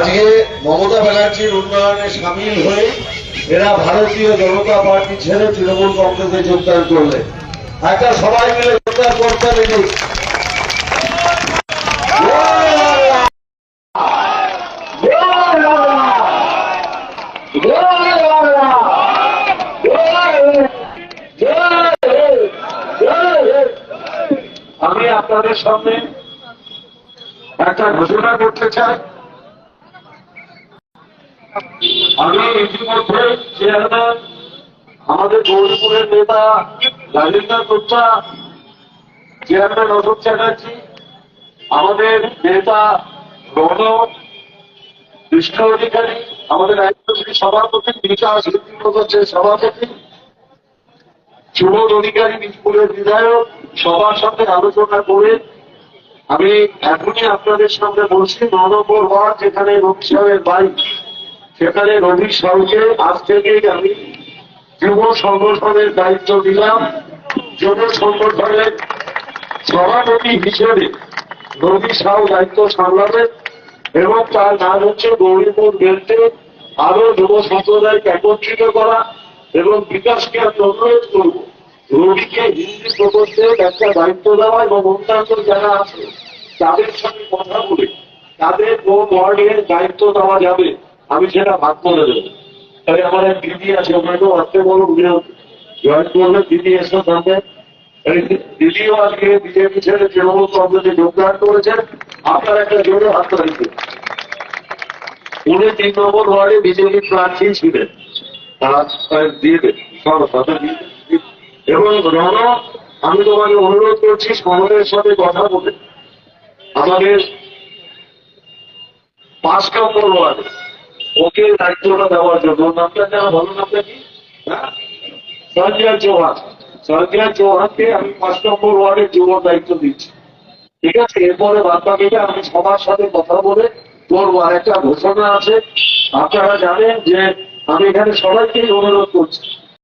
আজকে মমতা ব্যানার্জির উন্নয়নে সামিল হয়ে এরা ভারতীয় জনতা পার্টি ছেড়ে তৃণমূল কংগ্রেসে যোগদান করলে একটা সবাই মিলে যোগদান করতে হবে। আমি আপনাদের সামনে একটা ঘোষণা করতে চাই। আমি ইতিমধ্যে চেয়ারম্যান আমাদের গৌরীপুরের নেতা রাজেন্দ্র গুপ্তা, চেয়ারম্যান অশোক চ্যাটার্জি, আমাদের নেতা রণ কৃষ্ণ অধিকারী, আমাদের রাজ্যসভার সভাপতি বিকাশ প্রকল্পের সভাপতি সুবোধ অধিকারী, বীজপুরের বিধায়ক, সবার সাথে আলোচনা করে আমি এখনই আপনাদের সামনে বলছি ৯ নম্বর ওয়ার্ড যেখানে রবি সাহেবের বাড়ি, সেখানে রবি সাহুকে আজ থেকেই আমি যুব সংগঠনের দায়িত্ব দিলাম। যুব সংগঠনের সভাপতি হিসেবে রবি সাহু দায়িত্ব সামলাবে এবং তার নাম হচ্ছে গৌরীপুর বেল্টে আরো যুব সম্প্রদায়কে একত্রিত করা এবং বিকাশকে আমি অনুরোধ করব রবিকে হিন্দি প্রকল্পের একটা দায়িত্ব দেওয়া এবং অন্যান্য যারা আছে তাদের সঙ্গে কথা বলে তাদের কোন ওয়ার্ডের দায়িত্ব দেওয়া যাবে আমি সেটা ভাগ করে দেবো। তাই আমার এক দিদি আছে, ওনাকেও আসতে বলো, জয়েন করবে। দিদি এসে থাকবে, দিদিও আজকে বিজেপি ছেড়ে তৃণমূল কংগ্রেসে যোগদান করেছেন। আপনার একটা জোরে হাত রাখবে। উনি ৩ নম্বর ওয়ার্ডে বিজেপি প্রার্থী ছিলেন, দিয়ে দেন এবং রণ, আমি তোমাকে অনুরোধ করছি সময়ের সাথে কথা বলে আমাদের ৫ নম্বর ওয়ার্ডে ওকে দায়িত্বটা দেওয়ার জন্য। নামটা যারা ভালো, নামটা কি? সঞ্জয় চৌহান। সঞ্জয় চৌহানকে আমি ৫ নম্বর ওয়ার্ডের যুব দায়িত্ব দিচ্ছি। ঠিক আছে, এরপরে বাদ বাকিটা আমি সবার সাথে কথা বলে করবো। আর একটা ঘোষণা আছে, আপনারা জানেন যে আমি এখানে সবাইকেই অনুরোধ করছি